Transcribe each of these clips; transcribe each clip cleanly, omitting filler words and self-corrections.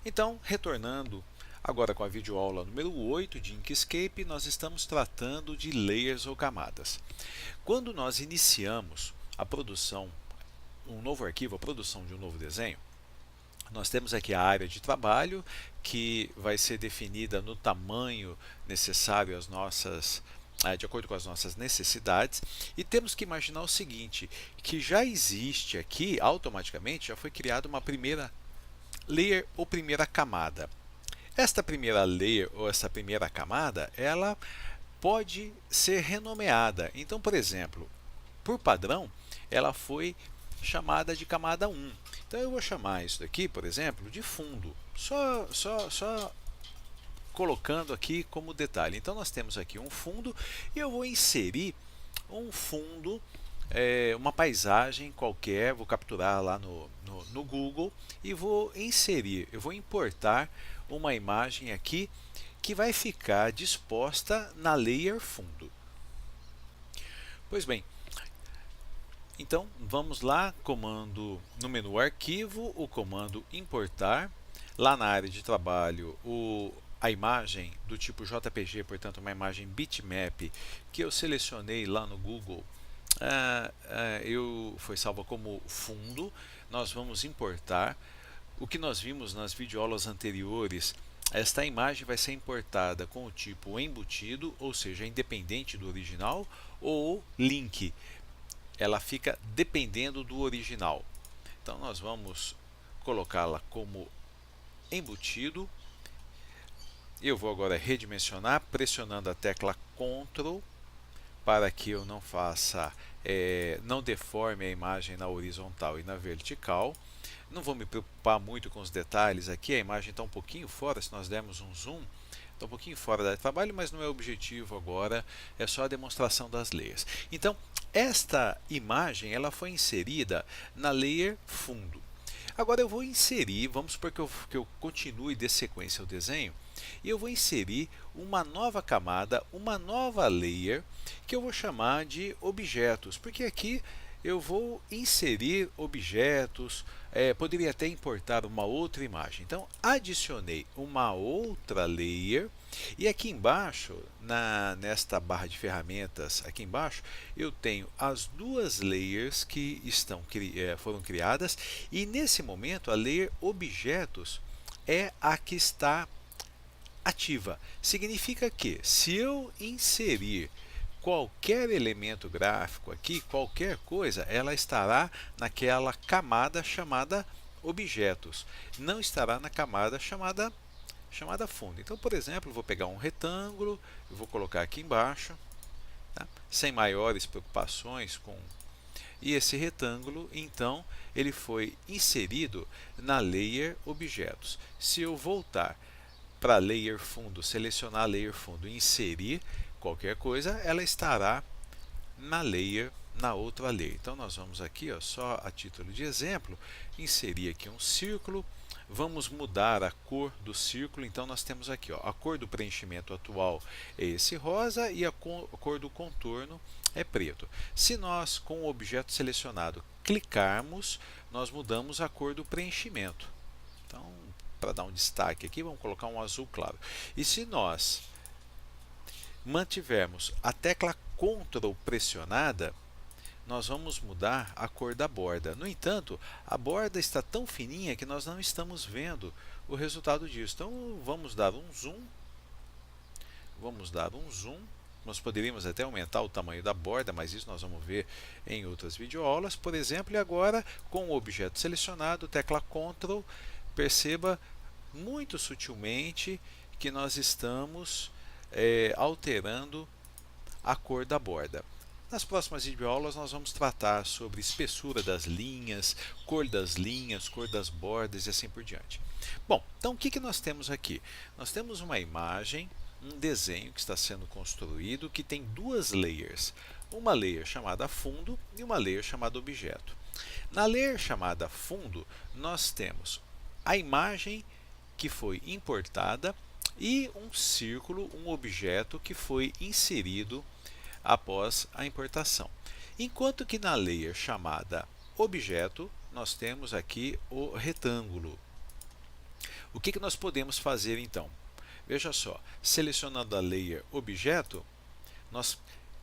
Então, retornando agora com a videoaula número 8 de Inkscape, nós estamos tratando de layers ou camadas. Quando nós iniciamos a produção, um novo arquivo, a produção de um novo desenho, nós temos aqui a área de trabalho, que vai ser definida no tamanho necessário às nossas, de acordo com as nossas necessidades, e temos que imaginar o seguinte, que já existe aqui, automaticamente, já foi criada uma primeira layer ou primeira camada. Esta primeira layer ou essa primeira camada, ela pode ser renomeada. Então, por exemplo, por padrão, ela foi chamada de camada 1. Então eu vou chamar isso daqui, por exemplo, de fundo. Só colocando aqui como detalhe. Então nós temos aqui um fundo e eu vou inserir um fundo, uma paisagem qualquer, vou capturar lá no Google e vou inserir, eu vou importar uma imagem aqui que vai ficar disposta na layer fundo. Pois bem, então vamos lá, comando no menu arquivo, o comando importar, lá na área de trabalho a imagem do tipo JPG, portanto uma imagem bitmap que eu selecionei lá no Google, foi salva como fundo. Nós vamos importar. O que nós vimos nas videoaulas anteriores, esta imagem vai ser importada com o tipo embutido, ou seja, independente do original, ou link. Ela fica dependendo do original. Então nós vamos colocá-la como embutido. Eu vou agora redimensionar pressionando a tecla Ctrl para que eu não faça, não deforme a imagem na horizontal e na vertical. Não vou me preocupar muito com os detalhes aqui, a imagem está um pouquinho fora, se nós dermos um zoom, está um pouquinho fora da área de trabalho, mas não é o objetivo agora, é só a demonstração das layers. Então, esta imagem ela foi inserida na layer fundo. Agora eu vou inserir, vamos supor que eu continue de sequência o desenho, e eu vou inserir uma nova camada, uma nova layer, que eu vou chamar de objetos, porque aqui eu vou inserir objetos, poderia até importar uma outra imagem. Então, adicionei uma outra layer e aqui embaixo, nesta barra de ferramentas, aqui embaixo, eu tenho as duas layers que foram criadas e nesse momento a layer objetos é a que está ativa. Significa que se eu inserir qualquer elemento gráfico aqui, qualquer coisa, ela estará naquela camada chamada objetos, não estará na camada chamada fundo. Então, por exemplo, vou pegar um retângulo, eu vou colocar aqui embaixo, tá? Sem maiores preocupações com... E esse retângulo, então, ele foi inserido na layer objetos. Se eu voltar para a layer fundo, selecionar a layer fundo e inserir qualquer coisa, ela estará na outra layer. Então nós vamos aqui, só a título de exemplo, inserir aqui um círculo. Vamos mudar a cor do círculo. Então nós temos aqui, a cor do preenchimento atual é esse rosa e a cor do contorno é preto. Se nós, com o objeto selecionado, clicarmos, nós mudamos a cor do preenchimento. Então, para dar um destaque aqui, vamos colocar um azul claro. E se nós mantivermos a tecla Ctrl pressionada, nós vamos mudar a cor da borda. No entanto, a borda está tão fininha que nós não estamos vendo o resultado disso. Então vamos dar um zoom. Nós poderíamos até aumentar o tamanho da borda, mas isso nós vamos ver em outras videoaulas, por exemplo. E agora, com o objeto selecionado, tecla Ctrl, perceba muito sutilmente que nós estamos alterando a cor da borda. Nas próximas videoaulas nós vamos tratar sobre espessura das linhas, cor das bordas e assim por diante. Bom, então o que nós temos aqui? Nós temos uma imagem, um desenho que está sendo construído que tem duas layers. Uma layer chamada fundo e uma layer chamada objeto. Na layer chamada fundo, nós temos a imagem que foi importada e um círculo, um objeto que foi inserido após a importação. Enquanto que na layer chamada objeto, nós temos aqui o retângulo. O que nós podemos fazer então? Veja só, selecionando a layer objeto, nós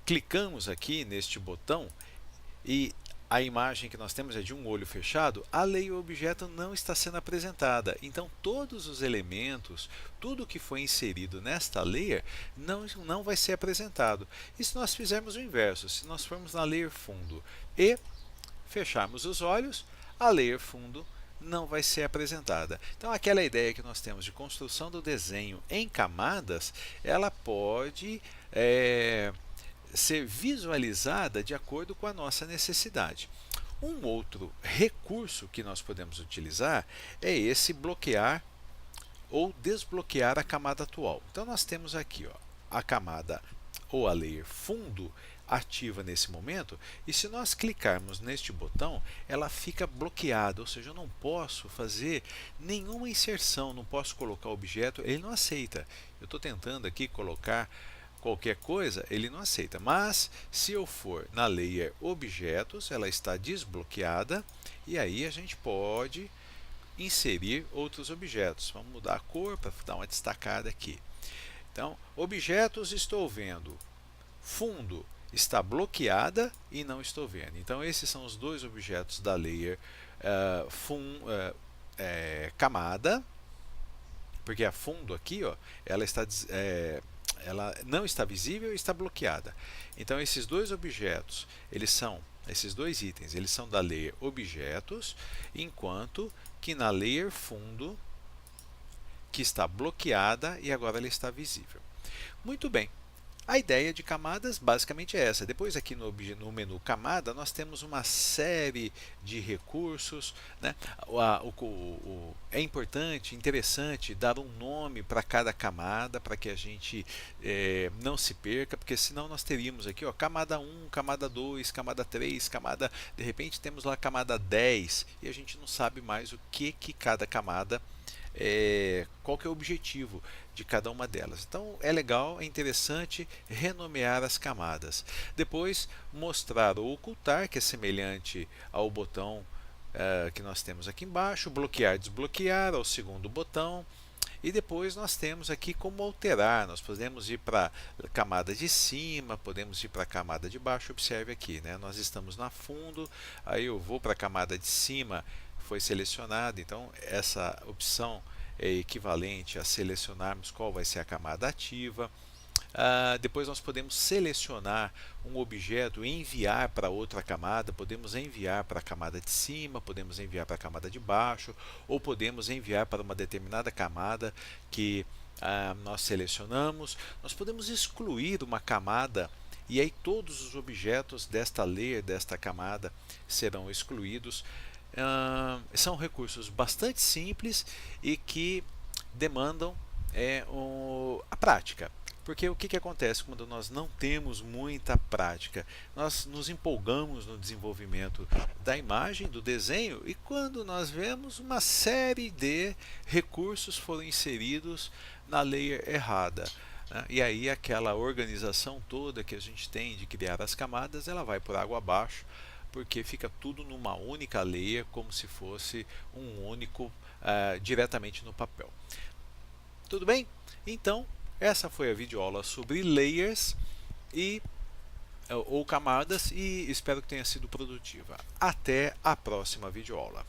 clicamos aqui neste botão e a imagem que nós temos é de um olho fechado, a layer objeto não está sendo apresentada. Então todos os elementos, tudo que foi inserido nesta layer não vai ser apresentado. E se nós fizermos o inverso, se nós formos na layer fundo e fecharmos os olhos, a layer fundo não vai ser apresentada. Então aquela ideia que nós temos de construção do desenho em camadas, ela pode ser visualizada de acordo com a nossa necessidade. Um outro recurso que nós podemos utilizar é esse bloquear ou desbloquear a camada atual. Então nós temos aqui a camada ou a layer fundo ativa nesse momento, e se nós clicarmos neste botão, ela fica bloqueada, ou seja, eu não posso fazer nenhuma inserção, não posso colocar objeto, ele não aceita. Eu estou tentando aqui colocar qualquer coisa, ele não aceita. Mas se eu for na layer objetos, ela está desbloqueada e aí a gente pode inserir outros objetos. Vamos mudar a cor para dar uma destacada aqui. Então, objetos estou vendo, fundo está bloqueada e não estou vendo. Então esses são os dois objetos da layer camada, porque a fundo aqui, ela está ela não está visível e está bloqueada. Então esses dois objetos, esses dois itens, eles são da layer objetos, enquanto que na layer fundo, que está bloqueada e agora ela está visível. Muito bem. A ideia de camadas basicamente é essa. Depois aqui no menu camada nós temos uma série de recursos, né? É importante, interessante dar um nome para cada camada para que a gente não se perca, porque senão nós teríamos aqui camada 1, camada 2, camada 3, de repente temos lá camada 10 e a gente não sabe mais o que cada camada qual que é o objetivo de cada uma delas. Então é legal, é interessante renomear as camadas. Depois mostrar ou ocultar, que é semelhante ao botão que nós temos aqui embaixo. Bloquear, desbloquear é o segundo botão. E depois nós temos aqui como alterar. Nós podemos ir para a camada de cima, podemos ir para a camada de baixo. Observe aqui, né? Nós estamos na fundo, aí eu vou para a camada de cima, foi selecionado, então essa opção é equivalente a selecionarmos qual vai ser a camada ativa. Depois nós podemos selecionar um objeto e enviar para outra camada, podemos enviar para a camada de cima, podemos enviar para a camada de baixo, ou podemos enviar para uma determinada camada que nós selecionamos. Nós podemos excluir uma camada e aí todos os objetos desta layer, desta camada, serão excluídos. São recursos bastante simples e que demandam a prática. Porque o que acontece quando nós não temos muita prática? Nós nos empolgamos no desenvolvimento da imagem, do desenho, e quando nós vemos uma série de recursos foram inseridos na layer errada, né? E aí aquela organização toda que a gente tem de criar as camadas, ela vai por água abaixo, porque fica tudo numa única layer, como se fosse um único diretamente no papel. Tudo bem? Então, essa foi a videoaula sobre layers ou camadas e espero que tenha sido produtiva. Até a próxima videoaula.